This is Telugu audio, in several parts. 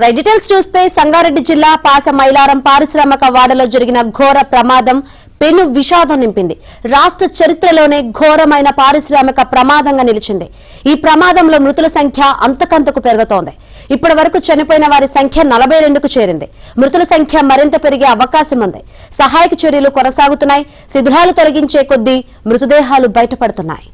డీటెయిల్స్ చూస్తే సంగారెడ్డి జిల్లా పాసమైలారం పారిశ్రామిక వాడలో జరిగిన ఘోర ప్రమాదం పెను విషాదం నింపింది. రాష్ట్ర చరిత్రలోనే ఘోరమైన పారిశ్రామిక ప్రమాదంగా నిలిచింది. ఈ ప్రమాదంలో మృతుల సంఖ్య అంతకంతకు పెరుగుతోంది. ఇప్పటి వరకు చనిపోయిన వారి సంఖ్య 42కు చేరింది. మృతుల సంఖ్య మరింత పెరిగే అవకాశం ఉంది. సహాయక చర్యలు కొనసాగుతున్నాయి. శిథిలాలు తొలగించే కొద్దీ మృతదేహాలు బయటపడుతున్నాయి.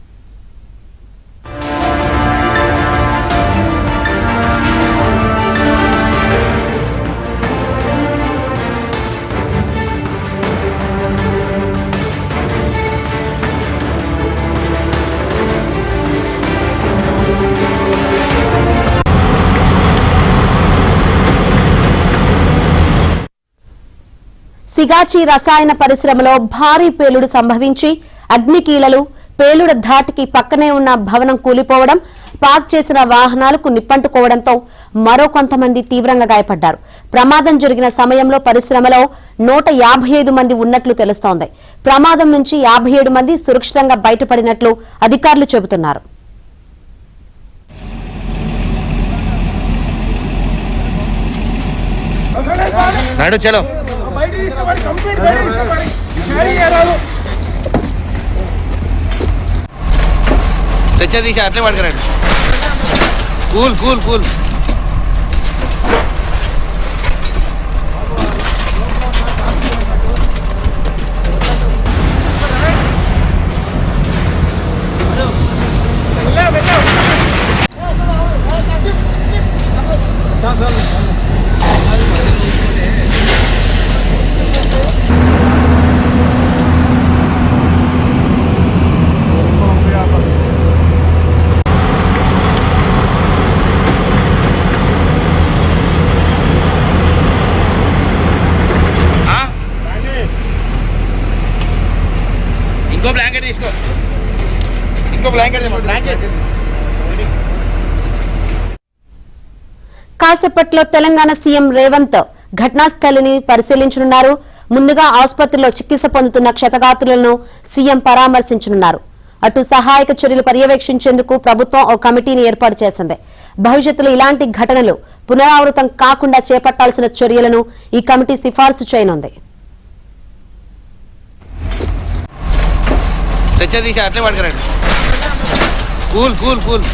సిగాచి రసాయన పరిశ్రమలో భారీ పేలుడు సంభవించి అగ్నికీలలు పేలుడు ధాటికి పక్కనే ఉన్న భవనం కూలిపోవడం, పార్క్ చేసిన వాహనాలకు నిప్పంటుకోవడంతో మరో కొంతమంది తీవ్రంగా గాయపడ్డారు. ప్రమాదం జరిగిన సమయంలో పరిశ్రమలో 155 మంది ఉన్నట్లు తెలుస్తోంది. ప్రమాదం నుంచి 57 మంది సురక్షితంగా బయటపడినట్లు అధికారులు చెబుతున్నారు. తెచ్చదీసి అట్లే పడుకున్నాడు. కూల్ కూల్ కూల్ ఇంకో బ్లాంకెట్ తీసుకో. ఇంకో బ్లాంకెట్ కాసేపట్లో తెలంగాణ సీఎం రేవంత్ ఘటనా స్థలిని పరిశీలించనున్నారు. ముందుగా ఆసుపత్రిలో చికిత్స పొందుతున్న క్షతగాత్రులను సీఎం పరామర్శించనున్నారు. అటు సహాయక చర్యలు పర్యవేక్షించేందుకు ప్రభుత్వం ఓ కమిటీని ఏర్పాటు చేసింది. భవిష్యత్తులో ఇలాంటి ఘటనలు పునరావృతం కాకుండా చేపట్టాల్సిన చర్యలను ఈ కమిటీ సిఫార్సు చేయనుంది. తెచ్చదీసి అట్లే పడుకున్నాడు. Cool cool cool